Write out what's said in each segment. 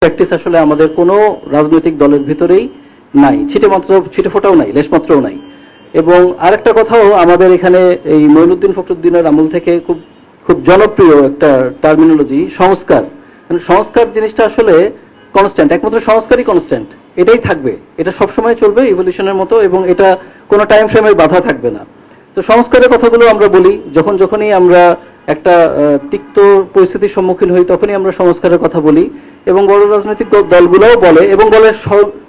Practice আসলে আমাদের কোনো রাজনৈতিক দলের ভিতরেই নাই, ছিটে ফোটাও নাই, লেশমাত্রও নাই। এবং আরেকটা কথাও আমাদের এখানে এই মঈনুদ্দিন ফখরুদ্দিনের আমল থেকে খুব খুব জনপ্রিয় একটা টার্মিনোলজি সংস্কার। সংস্কার জিনিসটা আসলে কনস্ট্যান্ট, একমাত্র সংস্কারই কনস্ট্যান্ট, এটাই থাকবে, এটা সবসময় চলবে ইভলিউশনের মতো, এবং এটা কোনো টাইম ফ্রেমের বাধা থাকবে না। তো সংস্কারের কথাগুলো আমরা বলি যখনই আমরা একটা তিক্ত পরিস্থিতির সম্মুখীন হই, তখনই আমরা সংস্কারের কথা বলি, এবং বড় রাজনৈতিক দলগুলোও বলে, এবং বলে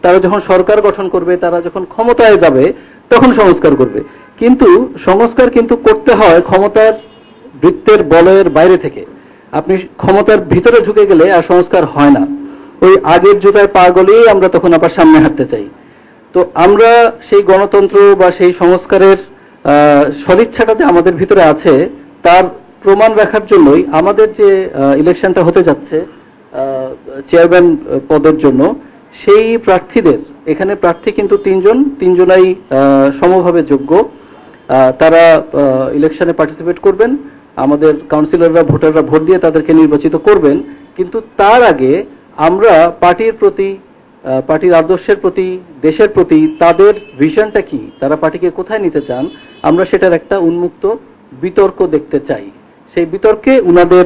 তারা যখন সরকার গঠন করবে, তারা যখন ক্ষমতায় যাবে তখন সংস্কার করবে। কিন্তু সংস্কার কিন্তু করতে হয় ক্ষমতার বৃত্তের বলয়ের বাইরে থেকে। আপনি ক্ষমতার ভিতরে ঢুকে গেলে আর সংস্কার হয় না, ওই আগের জুতায় পা গলেই আমরা তখন আবার সামনে হাঁটতে চাই। তো আমরা সেই গণতন্ত্র বা সেই সংস্কারের সদিচ্ছাটা যে আমাদের ভিতরে আছে তার প্রমাণ রাখার জন্যই আমাদের যে ইলেকশনটা হতে যাচ্ছে চেয়ারম্যান পদের জন্য, সেই প্রার্থীদের, এখানে প্রার্থী কিন্তু তিনজনাই সমভাবে যোগ্য। তারা ইলেকশনে পার্টিসিপেট করবেন, আমাদের কাউন্সিলররা ভোটাররা ভোট দিয়ে তাদেরকে নির্বাচিত করবেন। কিন্তু তার আগে আমরা পার্টির প্রতি, পার্টির আদর্শের প্রতি, দেশের প্রতি তাদের ভিশনটা কি, তারা পার্টিকে কোথায় নিতে চান, আমরা সেটার একটা উন্মুক্ত বিতর্ক দেখতে চাই। সেই বিতর্কে উনাদের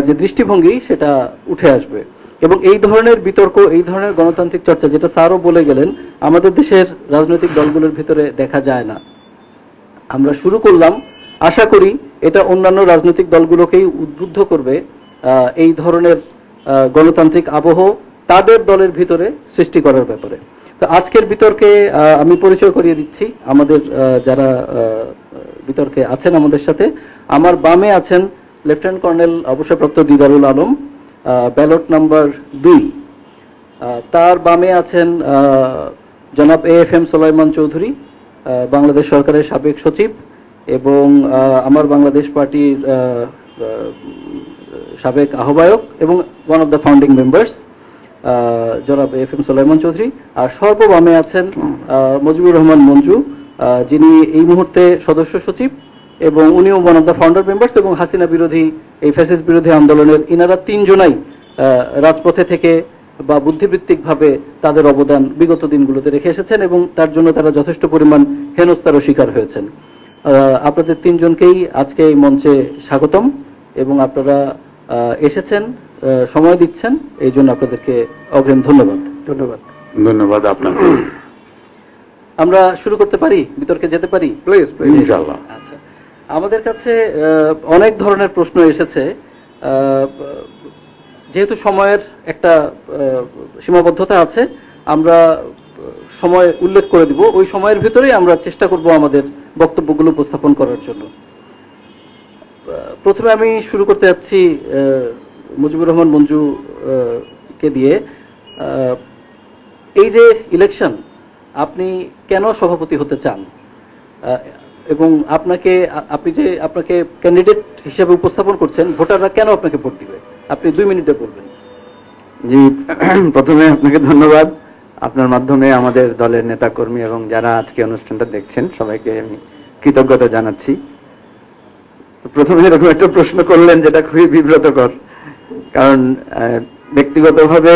যে দৃষ্টিভঙ্গি সেটা উঠে আসবে, এবং এই ধরনের বিতর্ক, এই ধরনের গণতান্ত্রিক চর্চা, যেটা স্যারও বলে গেলেন, আমাদের দেশের রাজনৈতিক দলগুলোর ভিতরে দেখা যায় না। আমরা শুরু করলাম, আশা করি এটা অন্যান্য রাজনৈতিক দলগুলোকেই উদ্বুদ্ধ করবে এই ধরনের গণতান্ত্রিক আবহ তাদের দলের ভিতরে সৃষ্টি করার ব্যাপারে। তো আজকের বিতর্কে আমি পরিচয় করিয়ে দিচ্ছি আমাদের যারা বিতর্কে আছেন আমাদের সাথে। আমার বামে আছেন লেফটেন্যান্ট কর্নেল অবসরপ্রাপ্ত দিদারুল আলম, ব্যালট নাম্বার 2। তার বামে আছেন জনাব AFM সুলাইমান চৌধুরী, বাংলাদেশ সরকারের সাবেক সচিব এবং আমার বাংলাদেশ পার্টির সাবেক আহ্বায়ক এবং one of the founding members জনাব AFM সুলাইমান চৌধুরী। আর সর্ববামে আছেন মুজিবুর রহমান মঞ্জু, যিনি এই মুহূর্তে সদস্য সচিব এবং উনিও one of the founder members, এবং হাসিনা বিরোধী, এই ফ্যাসিস্ট বিরোধী আন্দোলনের ইনারা তিনজনাই রাজপথে থেকে বা বুদ্ধিবৃত্তিকভাবে তাদের অবদান বিগত দিনগুলোতে রেখে এসেছেন, এবং তার জন্য তারা যথেষ্ট পরিমাণ হেনস্থারও শিকার হয়েছেন। আপনাদের তিনজনকেই আজকে এই মঞ্চে স্বাগতম, এবং আপনারা এসেছেন, সময় দিচ্ছেন, এই জন্য আপনাদেরকে অগ্রিম ধন্যবাদ। ধন্যবাদ আপনাকে। আমরা শুরু করতে পারি, বিতর্কে যেতে পারি প্লিজ? ইনশাআল্লাহ। আচ্ছা, আমাদের কাছে অনেক ধরনের প্রশ্ন এসেছে। যেহেতু সময়ের একটা সীমাবদ্ধতা আছে, আমরা সময় উল্লেখ করে দিব, ওই সময়ের ভিতরেই আমরা চেষ্টা করব আমাদের বক্তব্যগুলো উপস্থাপন করার জন্য। প্রথমে আমি শুরু করতে যাচ্ছি মুজিবুর রহমান মঞ্জু কে দিয়ে। এই যে ইলেকশন, আপনি কেন সভাপতি হতে চান, এবং আপনাকে ক্যান্ডিডেট হিসেবে উপস্থাপন করছেন, ভোটাররা কেন আপনাকে ভোট দিবে, আপনি 2 মিনিটে বলবেন। জি, প্রথমে আপনাকে ধন্যবাদ। আপনার মাধ্যমে আমাদের দলের নেতাকর্মী এবং যারা আজকে অনুষ্ঠানটা দেখছেন সবাইকে আমি কৃতজ্ঞতা জানাচ্ছি। প্রথমে এরকম একটা প্রশ্ন করলেন যেটা খুবই বিব্রতকর, কারণ ব্যক্তিগতভাবে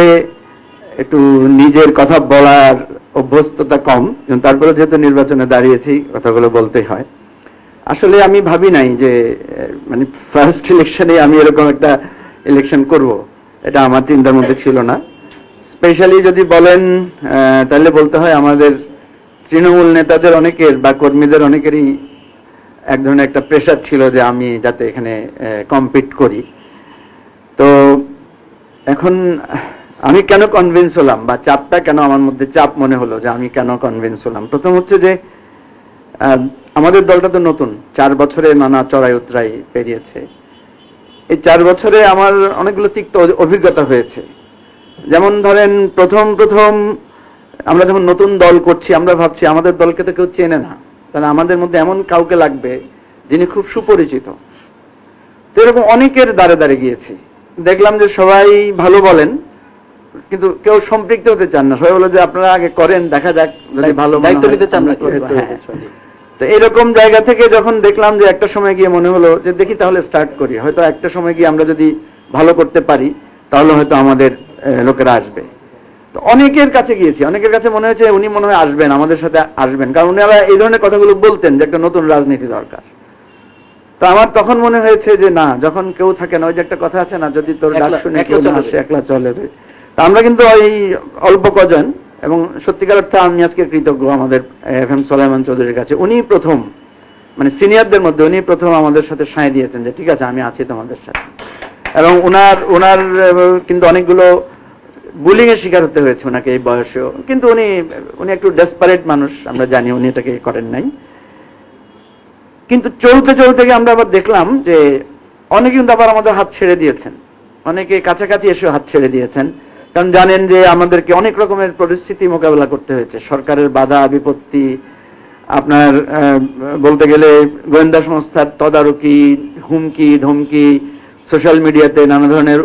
একটু নিজের কথা বলার অভ্যস্ততা কম, তারপরে যেহেতু নির্বাচনে দাঁড়িয়েছি কথাগুলো বলতে হয়। আসলে আমি ভাবি নাই যে মানে ফার্স্ট ইলেকশনে আমি এরকম একটা ইলেকশন করব, এটা আমার চিন্তার মধ্যে ছিল না। স্পেশালি যদি বলেন তাহলে বলতে হয় আমাদের তৃণমূল নেতাদের অনেকের বা কর্মীদের অনেকেরই এক ধরনের একটা প্রেশার ছিল যে আমি যাতে এখানে কম্পিট করি। তো এখন আমি কেন কনভিন্স হলাম, বা চাপটা কেন আমার মধ্যে চাপ মনে হলো যে আমি কেন কনভিন্স হলাম, প্রথম হচ্ছে যে আমাদের দলটা তো নতুন, 4 বছরে নানা চড়াই উতরাই পেরিয়েছে। এই 4 বছরে আমার অনেকগুলো তিক্ত অভিজ্ঞতা হয়েছে। যেমন ধরেন প্রথম আমরা যখন নতুন দল করছি, আমরা ভাবছি আমাদের দলকে তো কেউ চেনে না, তাহলে আমাদের মধ্যে এমন কাউকে লাগবে যিনি খুব সুপরিচিত। তো এরকম অনেকের দ্বারে দ্বারে গিয়েছি, দেখলাম যে সবাই ভালো বলেন কিন্তু কেউ সম্পৃক্ত হতে চান না। সবাই বলে যে আপনারা আগে করেন, দেখা যাক, যদি ভালো দায়িত্ব নিতে চান না। তো এরকম জায়গা থেকে যখন দেখলাম যে একটা সময় গিয়ে মনে হলো যে দেখি তাহলে স্টার্ট করি, হয়তো একটা সময় গিয়ে আমরা যদি ভালো করতে পারি তাহলে হয়তো আমাদের লোকেরা আসবে। তো অনেকের কাছে গিয়েছি, অনেকের কাছে মনে হয়েছে উনি মনে হয় আসবেন, আমাদের সাথে আসবেন, কারণ উনারা এই ধরনের কথাগুলো বলতেন যে একটা নতুন রাজনীতি দরকার। তো আমার তখন মনে হয়েছে যে না, যখন কেউ থাকে না, ওই যে একটা কথা আছে না, যদি তোর ডাক শুনে কেউ না আসে একলা চলে। তা আমরা কিন্তু ওই অল্প কজন, এবং সত্যিকার অর্থে আমি আজকে কৃতজ্ঞ আমাদের FM সোলাইমান চৌধুরীর কাছে। উনি প্রথম, মানে সিনিয়রদের মধ্যে উনি প্রথম আমাদের সাথে সায় দিয়েছেন যে ঠিক আছে আমি আছি তোমাদের সাথে। এবং ওনার কিন্তু অনেকগুলো বুলিং এর শিকার হতে হয়েছে ওনাকে এই বয়সেও, কিন্তু উনি একটু ডেসপারেট মানুষ, আমরা জানি, উনি এটাকে করেন নাই। কিন্তু চলতে চলতে আমরা আবার দেখলাম যে অনেকে কিন্তু আবার আমাদের হাত ছেড়ে দিয়েছেন, অনেকে কাছাকাছি এসে হাত ছেড়ে দিয়েছেন, কারণ জানেন যে আমাদেরকে অনেক রকমের পরিস্থিতি মোকাবেলা করতে হয়েছে, সরকারের বাধা বিপত্তি, আপনার বলতে গেলে গোয়েন্দা সংস্থার তদারকি, হুমকি ধমকি, সোশ্যাল মিডিয়াতে নানা ধরনের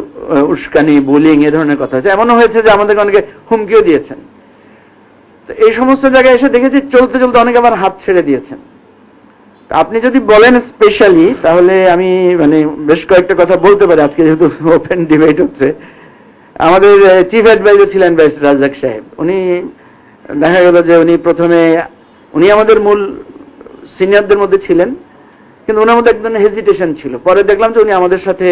উস্কানি, বুলিং, এ ধরনের কথা হয়েছে। এমনও হয়েছে যে আমাদেরকে অনেকে হুমকিও দিয়েছেন। তো এই সমস্ত জায়গায় এসে দেখেছি চলতে চলতে অনেকে আবার হাত ছেড়ে দিয়েছেন। আপনি যদি বলেন স্পেশালি, তাহলে আমি মানে বেশ কয়েকটা কথা বলতে পারি, আজকে যেহেতু ওপেন ডিবেট হচ্ছে। আমাদের চিফ অ্যাডভাইজার ছিলেন ব্যারিস্টার রাজ্জাক সাহেব। উনি দেখা গেল যে উনি আমাদের মূল সিনিয়রদের মধ্যে ছিলেন, কিন্তু ওনার মধ্যে একদম হেজিটেশন ছিল। পরে দেখলাম যে উনি আমাদের সাথে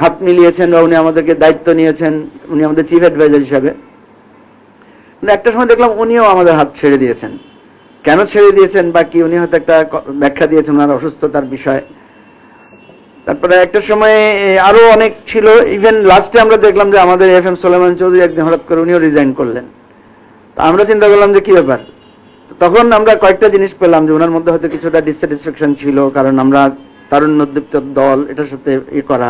হাত মিলিয়েছেন বা উনি আমাদেরকে দায়িত্ব নিয়েছেন, উনি আমাদের চিফ অ্যাডভাইজার হিসাবে। একটা সময় দেখলাম উনিও আমাদের হাত ছেড়ে দিয়েছেন। কেন ছেড়ে দিয়েছেন বা কি, উনি হয়তো একটা ব্যাখ্যা দিয়েছেন ওনার অসুস্থতার বিষয়। তারপরে একটা সময় আরো অনেক ছিল, ইভেন লাস্টে আমরা দেখলাম যে আমাদের FM সোলাইমান চৌধুরী একদিন হঠাৎ করে উনিও রিজাইন করলেন। আমরা চিন্তা করলাম যে কি ব্যাপার। তখন আমরা কয়েকটা জিনিস পেলাম যে ওনার মধ্যে হয়তো কিছুটা ডিসস্যাটিসফ্যাকশন ছিল, কারণ আমরা তারুণ্যোদ্দীপ্ত দল, এটার সাথে করা।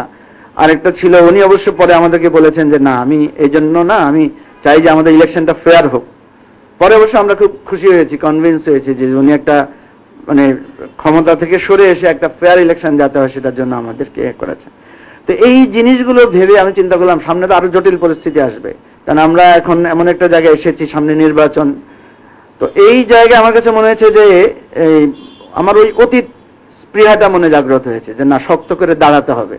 আরেকটা ছিল, উনি অবশ্য পরে আমাদেরকে বলেছেন যে না, আমি এই জন্য না, আমি চাই যে আমাদের ইলেকশনটা ফেয়ার হোক। পরে অবশ্য আমরা খুব খুশি হয়েছি, কনভিন্স হয়েছি যে উনি একটা মানে ক্ষমতা থেকে সরে এসে একটা ফেয়ার ইলেকশন যাতে হয় সেটার জন্য আমাদেরকে করেছেন। তো এই জিনিসগুলো ভেবে আমি চিন্তা করলাম সামনে তো আরো জটিল পরিস্থিতি আসবে, কারণ আমরা এখন এমন একটা জায়গায় এসেছি, সামনে নির্বাচন। তো এই জায়গায় আমার কাছে মনে হয়েছে যে আমার ওই অতীত স্পৃহাটা মনে জাগ্রত হয়েছে যে না, শক্ত করে দাঁড়াতে হবে।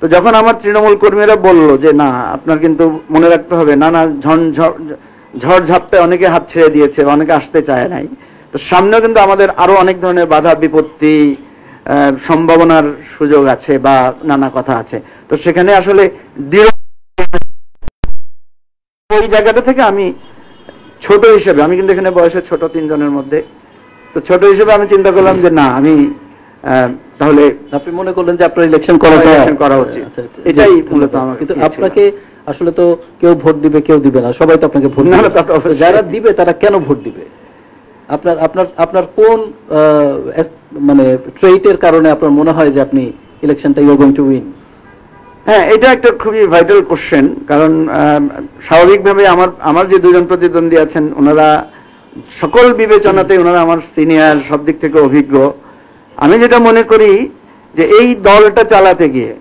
তো যখন আমার তৃণমূল কর্মীরা বলল যে না, আপনার কিন্তু মনে রাখতে হবে, না ঝড় ঝাপটায় অনেকে হাত ছেড়ে দিয়েছে, অনেকে আসতে চায় নাই, তো সামনেও কিন্তু আমাদের আরো অনেক ধরনের বাধা বিপত্তি, সম্ভাবনার সুযোগ আছে বা নানা কথা আছে। তো সেখানে আসলে ওই জায়গাটা থেকে আমি ছোট হিসেবে, আমি কিন্তু এখানে বয়সে ছোট তিনজনের মধ্যে, তো ছোট হিসেবে আমি চিন্তা করলাম যে না, আমি তাহলে আপনি মনে করলেন যে আপনার ইলেকশন করা উচিত। এটাই মূলত আমার। কিন্তু আপনাকে আসলে তো কেউ ভোট দিবে কেউ দিবে না, সবাই তো আপনাকে ভোট দিবে না। যারা দিবে তারা কেন ভোট দিবে? আপনার কোন মানে ট্রেইটের কারণে আপনার মনে হয় যে আপনি ইলেকশনটা you are going to win? হ্যাঁ, এটা একটা খুবই ভাইটাল কোশ্চেন, কারণ স্বাভাবিকভাবে আমার যে দুজন প্রতিদ্বন্দ্বী আছেন ওনারা সকল বিবেচনাতে ওনারা আমার সিনিয়র, সব দিক থেকে অভিজ্ঞ। আমি যেটা মনে করি যে এই দলটা চালাতে গিয়ে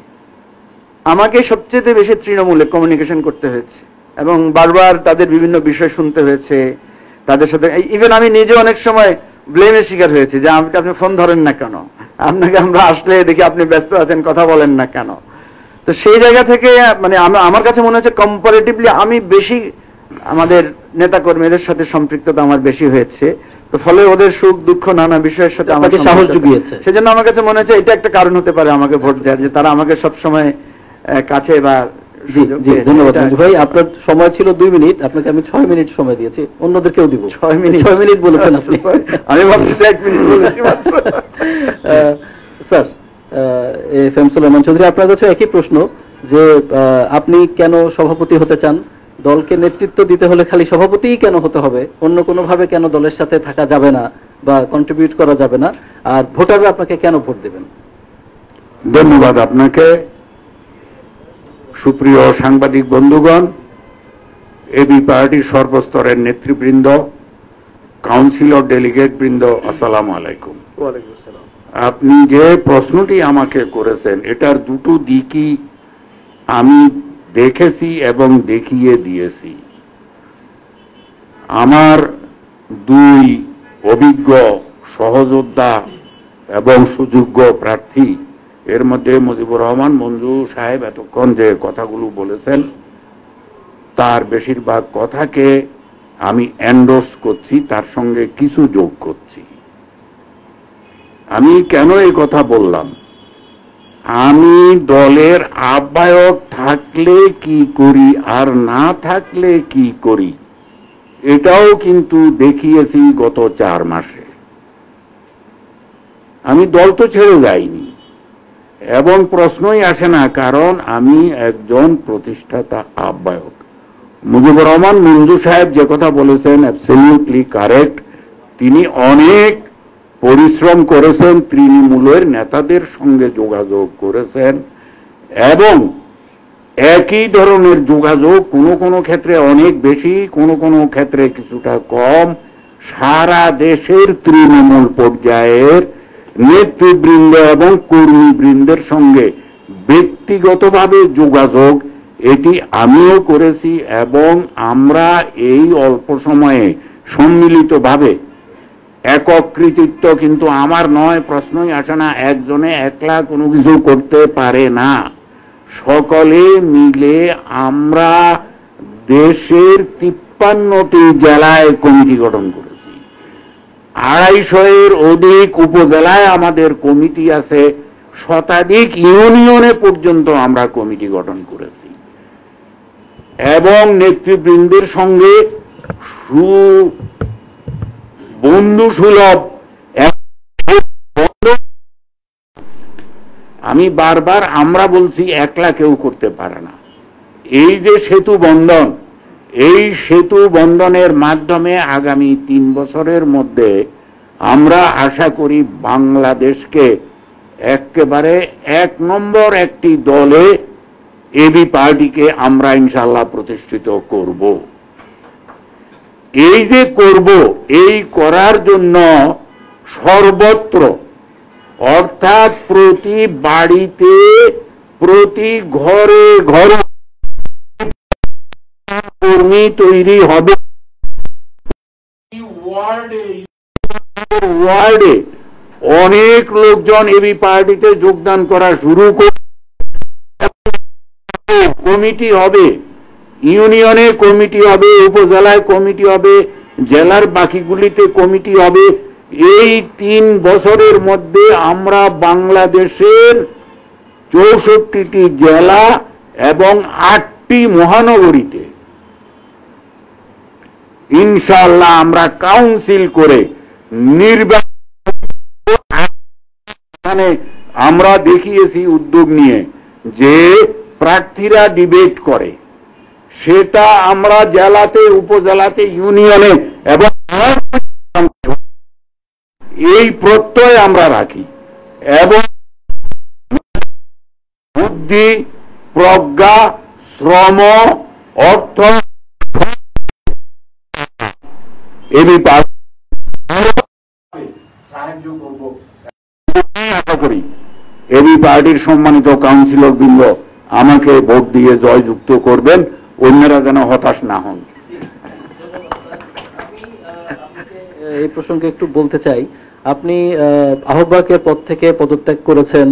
আমাকে সবচেয়ে বেশি তৃণমূলে কমিউনিকেশন করতে হয়েছে এবং বারবার তাদের বিভিন্ন বিষয় শুনতে হয়েছে, তাদের সাথে ইভেন আমি নিজে অনেক সময় ব্লেমের শিকার হয়েছে যে আপনি ফোন ধরেন না কেন, আপনাকে আমরা আসলে দেখি আপনি ব্যস্ত আছেন, কথা বলেন না কেন। তো সেই জায়গা থেকে মানে আমার কাছে মনে হচ্ছে কম্পারেটিভলি আমি বেশি আমাদের নেতা কর্মীদের সাথে সম্পৃক্ততা আমার বেশি হয়েছে। তো ফলে ওদের সুখ দুঃখ নানা বিষয়ের সাথে আমাকে সাহস জুগিয়েছে। সেজন্য আমার কাছে মনে হচ্ছে এটা একটা কারণ হতে পারে আমাকে ভোট দেওয়ার, যে তারা আমাকে সবসময় কাছে বা। জি জি, ধন্যবাদ ভাই। আপনার সময় ছিল 2 মিনিট, আপনাকে আমি 6 মিনিট সময় দিয়েছি, অন্যদেরকেও দিব 6 মিনিট বলেছেন আপনি। আমি ভাবছি 1 মিনিট বলেছি মাত্র। স্যার, FM সোলাইমান চৌধুরী, আপনার কাছে একই প্রশ্ন যে আপনি কেন সভাপতি হতে চান? দলকে নেতৃত্ব দিতে হলে খালি সভাপতিই কেন হতে হবে? অন্য কোনো ভাবে কেন দলের সাথে থাকা যাবে না বা কন্ট্রিবিউট করা যাবে না? আর ভোটাররা আপনাকে কেন ভোট দেবেন? ধন্যবাদ আপনাকে। সুপ্রিয় সাংবাদিক বন্ধুগণ, এবি পার্টির সর্বস্তরের নেতৃবৃন্দ, কাউন্সিলর, ডেলিগেট বৃন্দ, আসসালামু আলাইকুম। ওয়ালাইকুম আসসালাম। আপনি যে প্রশ্নটি আমাকে করেছেন এটার দুটো দিকই আমি দেখেছি এবং দেখিয়ে দিয়েছি। আমার 2 অভিজ্ঞ সহযোদ্ধা এবং সুযোগ্য প্রার্থী, এর মধ্যে মুজিবুর রহমান মঞ্জু সাহেব এতক্ষণ যে কথাগুলো বলেছেন তার বেশিরভাগ কথাকে আমি এন্ডোর্স করছি, তার সঙ্গে কিছু যোগ করছি। আমি কেন এই কথা বললাম? আমি দলের আহ্বায়ক থাকলে কি করি আর না থাকলে কি করি এটাও কিন্তু দেখিয়েছি গত 4 মাসে। আমি দল তো ছেড়ে যাইনি এবং প্রশ্নই আসে না, কারণ আমি একজন প্রতিষ্ঠাতা আহ্বায়ক। মুজিবুর রহমান মঞ্জু সাহেব যে কথা বলেছেন অ্যাবসলিউটলি কারেক্ট। তিনি অনেক পরিশ্রম করেছেন, তৃণমূলের নেতাদের সঙ্গে যোগাযোগ করেছেন এবং একই ধরনের যোগাযোগ কোনো কোনো ক্ষেত্রে অনেক বেশি, কোনো কোনো ক্ষেত্রে কিছুটা কম, সারা দেশের তৃণমূল পর্যায়ের নেতৃবৃন্দ এবং কর্মীবৃন্দের সঙ্গে ব্যক্তিগতভাবে যোগাযোগ এটি আমিও করেছি এবং আমরা এই অল্প সময়ে সম্মিলিতভাবে, একক কৃতিত্ব কিন্তু আমার নয়, প্রশ্নই আসে না, একজনে একলা কোনো কিছু করতে পারে না। সকলে মিলে আমরা দেশের 53টি জেলায় কমিটি গঠন করেছি, 250-এর অধিক উপজেলায় আমাদের কমিটি আছে, শতাধিক ইউনিয়নে পর্যন্ত আমরা কমিটি গঠন করেছি এবং নেতৃবৃন্দের সঙ্গে বন্ধুসুলভ। আমি বারবার আমরা বলছি, একলা কেউ করতে পারে না। এই যে সেতু বন্ধন, এই সেতু বন্ধনের মাধ্যমে আগামী 3 বছরের মধ্যে আমরা আশা করি বাংলাদেশকে একেবারে 1 নম্বর একটি দলে এবি পার্টিকে আমরা ইনশাআল্লাহ প্রতিষ্ঠিত করব। এই যে করব, এই করার জন্য সর্বত্র, অর্থাৎ প্রতি বাড়িতে, প্রতি ঘরে ঘরে কর্মী তৈরি হবে, ওয়ার্ডে অনেক লোকজন এবি পার্টিতে যোগদান করা শুরু করে, কমিটি হবে, ইউনিয়নে কমিটি হবে, উপজেলায় কমিটি হবে, জেলার বাকিগুলিতে কমিটি হবে। এই 3 বছরের মধ্যে আমরা বাংলাদেশের 64টি জেলা এবং 8টি মহানগরীতে ইনশাআল্লাহ আমরা কাউন্সিল করে নির্বাচন আমরা দেখিয়েছি উদ্যোগ নিয়ে যে প্রার্থীরা ডিবেট করে, সেটা আমরা জেলাতে, উপজেলাতে, ইউনিয়নে এবং এই প্রত্যয় আমরা রাখি এবং বুদ্ধি, প্রজ্ঞা, শ্রম, অর্থ সাহায্য করব। আশা করি এবি পার্টির সম্মানিত কাউন্সিলর বৃন্দ আমাকে ভোট দিয়ে জয়যুক্ত করবেন, অন্যরা যেন হতাশ না হন। এই প্রসঙ্গে একটু বলতে চাই, আপনি আহ্বায়কের পদ থেকে পদত্যাগ করেছেন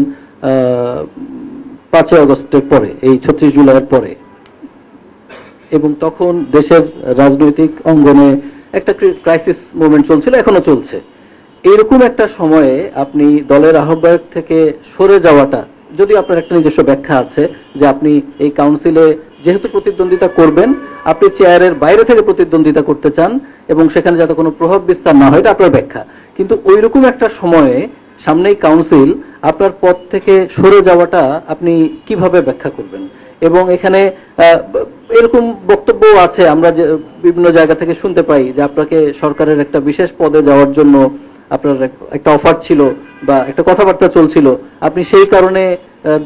5 আগস্টের পরে, এই 36 জুলাইয়ের পরে, এবং তখন দেশের রাজনৈতিক অঙ্গনে একটা ক্রাইসিস মুভমেন্ট চলছিল, এখনো চলছে। এইরকম একটা সময়ে আপনি দলের আহ্বায়ক থেকে সরে যাওয়াটা, যদি আপনার একটা নিজস্ব ব্যাখ্যা আছে যে আপনি এই কাউন্সিলে যেহেতু প্রতিদ্বন্দ্বিতা করবেন, আপনি চেয়ারের বাইরে থেকে প্রতিদ্বন্দ্বিতা করতে চান এবং সেখানে যাতে কোনো প্রভাব বিস্তার না হয়, এটা আপনার ব্যাখ্যা। কিন্তু ওইরকম একটা সময়ে, সামনেই কাউন্সিল, আপনার পদ থেকে সরে যাওয়াটা আপনি কিভাবে ব্যাখ্যা করবেন? এবং এখানে এরকম বক্তব্য আছে, আমরা যে বিভিন্ন জায়গা থেকে শুনতে পাই যে আপনাকে সরকারের একটা বিশেষ পদে যাওয়ার জন্য আপনার একটা অফার ছিল বা একটা কথাবার্তা চলছিল, আপনি সেই কারণে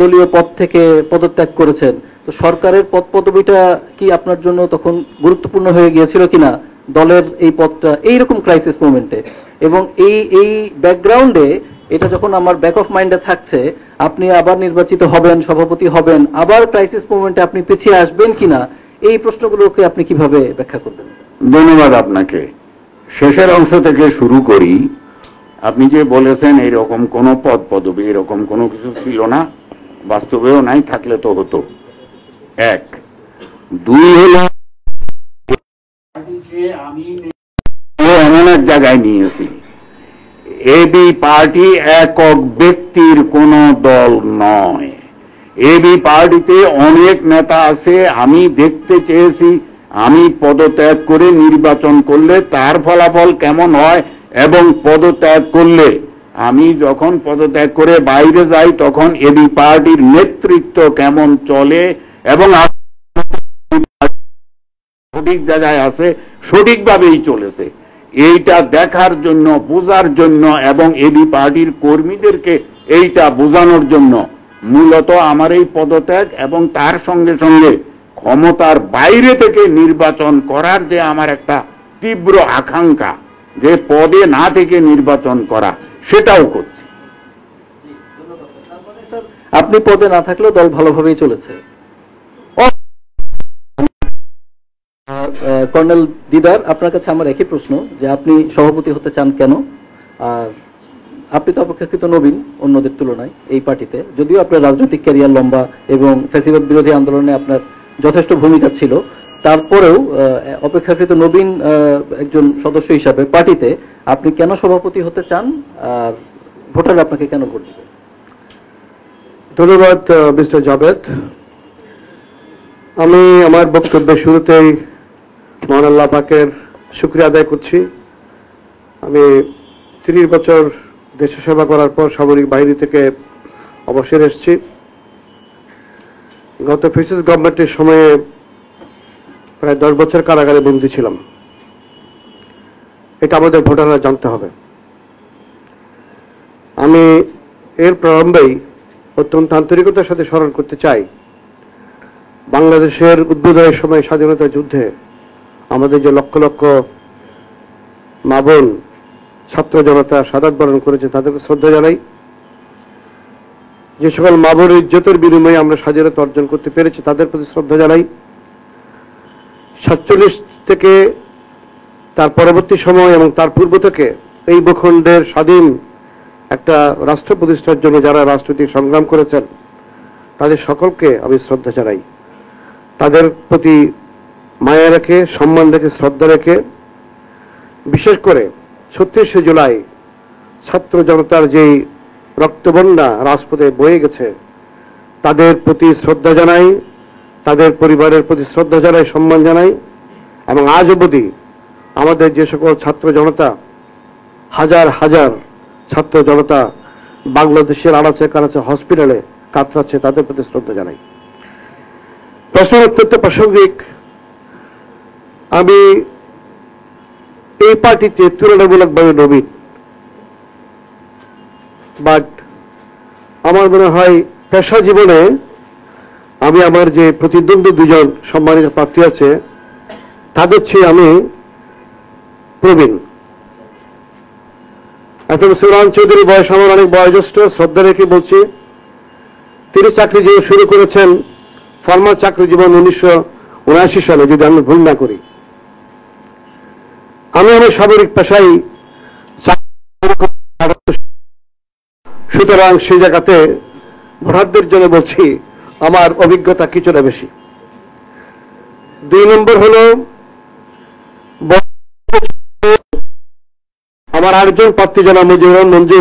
দলীয় পদ থেকে পদত্যাগ করেছেন। তো সরকারের পদ পদবিটা কি আপনার জন্য তখন গুরুত্বপূর্ণ হয়ে গিয়েছিল কিনা দলের এই পদটা এইরকম ক্রাইসিস মোমেন্টে? এবং এই ব্যাকগ্রাউন্ডে এটা যখন আমার ব্যাক অফ মাইন্ডে থাকছে, আপনি আবার নির্বাচিত হবেন, সভাপতি হবেন, আবার ক্রাইসিস মোমেন্টে আপনি পিছিয়ে আসবেন কিনা, এই প্রশ্নগুলোকে আপনি কিভাবে ব্যাখ্যা করবেন? ধন্যবাদ আপনাকে। শেষের অংশ থেকে শুরু করি। আপনি যে বলেছেন এইরকম কোনো পদ পদবি, এরকম কোনো কিছু ছিল না, বাস্তবেও নাই, থাকলে তো হতো। 1 2 হলো জায়গায় নিয়েছি। এবি পার্টি একক ব্যক্তির কোন দল নয়। এবি পার্টিতে অনেক নেতা আছে। আমি দেখতে চেয়েছি আমি পদত্যাগ করে নির্বাচন করলে তার ফলাফল কেমন হয়, এবং পদত্যাগ করলে আমি যখন পদত্যাগ করে বাইরে যাই তখন এবি পার্টির নেতৃত্ব কেমন চলে এবং সঠিক জায়গায় আছে, সঠিকভাবেই চলেছে, এইটা দেখার জন্য, বোঝার জন্য এবং এবি পার্টির কর্মীদেরকে এইটা বোঝানোর জন্য মূলত আমার এই পদত্যাগ, এবং তার সঙ্গে সঙ্গে ক্ষমতার বাইরে থেকে নির্বাচন করার যে আমার একটা তীব্র আকাঙ্ক্ষা, যে পদে না থেকে নির্বাচন করা, সেটাও করছি। আপনি পদে না থাকলেও দল ভালোভাবেই চলেছে। কর্নেল দিদার, আপনার কাছে আমার একই প্রশ্ন যে আপনি সভাপতি হতে চান কেন? আর আপনি তো অপেক্ষাকৃত নবীন অন্যদের তুলনায় এই পার্টিতে, যদিও আপনার রাজনৈতিক ক্যারিয়ার লম্বা এবং ফ্যাসিবাদ বিরোধী আন্দোলনে আপনার যথেষ্ট ভূমিকা ছিল, তারপরেও অপেক্ষাকৃত নবীন একজন সদস্য হিসাবে পার্টিতে আপনি কেন সভাপতি হতে চান, আর ভোটার আপনাকে কেন ভোট দিবে? ধন্যবাদ মিস্টার জাভেদ। আমি আমার বক্তব্যের শুরুতেই মহান আল্লাহ পাকের শুকরিয়া আদায় করছি। আমি 30 বছর দেশ সেবা করার পর সামরিক বাহিনী থেকে অবসরে এসেছি। গত ফ্যাসিস্ট গভর্নমেন্টের সময়ে প্রায় 10 বছর কারাগারে বন্দী ছিলাম। এটা আমাদের ভোটাররা জানতে হবে। আমি এর প্রারম্ভেই অত্যন্ত আন্তরিকতার সাথে স্মরণ করতে চাই, বাংলাদেশের উদ্বোধনের সময় স্বাধীনতা যুদ্ধে আমাদের যে লক্ষ লক্ষ মা বোন, ছাত্র জনতা শাহাদাত বরণ করেছে, তাদেরকে শ্রদ্ধা জানাই। যে সকল মা বোনের ইজ্জতের বিনিময়ে আমরা স্বাধীনতা অর্জন করতে পেরেছি, তাদের প্রতি শ্রদ্ধা জানাই। 47 থেকে তার পরবর্তী সময় এবং তার পূর্ব থেকে এই ভূখণ্ডের স্বাধীন একটা রাষ্ট্র প্রতিষ্ঠার জন্য যারা রাজনৈতিক সংগ্রাম করেছেন, তাদের সকলকে আমি শ্রদ্ধা জানাই। তাদের প্রতি মায়া রেখে, সম্মান রেখে, শ্রদ্ধা রেখে, বিশেষ করে 36শে জুলাই ছাত্র জনতার যেই রক্তবন্যা রাজপথে বয়ে গেছে, তাদের প্রতি শ্রদ্ধা জানাই, তাদের পরিবারের প্রতি শ্রদ্ধা জানাই, সম্মান জানাই। এবং আজ অবধি আমাদের যে সকল ছাত্র জনতা, হাজার হাজার ছাত্র জনতা বাংলাদেশের আনাচে কানাচে হসপিটালে কাতরাচ্ছে, তাদের প্রতি শ্রদ্ধা জানাই। প্রশ্ন অত্যন্ত প্রাসঙ্গিক। আমি এই পার্টিতে তুলনামূলকভাবে নবীন, বাট আমার মনে হয় পেশা জীবনে আমি আমার যে প্রতিদ্বন্দ্বী দুজন সম্মানিত প্রার্থী আছে, তাদের চেয়ে আমি প্রবীণ। এখন সুরান চৌধুরী বয়স আমার অনেক বয়োজ্যেষ্ঠ, শ্রদ্ধা রেখে বলছি। তিনি চাকরি জীবন শুরু করেছেন, ফর্মাল চাকরি জীবন 1979 সালে, যদি আমি ভুল না করি। আমি আমার সামরিক পেশায়, সুতরাং সেই জায়গাতে ভোটারদের জন্য বলছি আমার অভিজ্ঞতা কিছুটা বেশি। 2 নম্বর হল, আমার আরেকজন প্রার্থী জনাব মুজিবুর রহমান মঞ্জু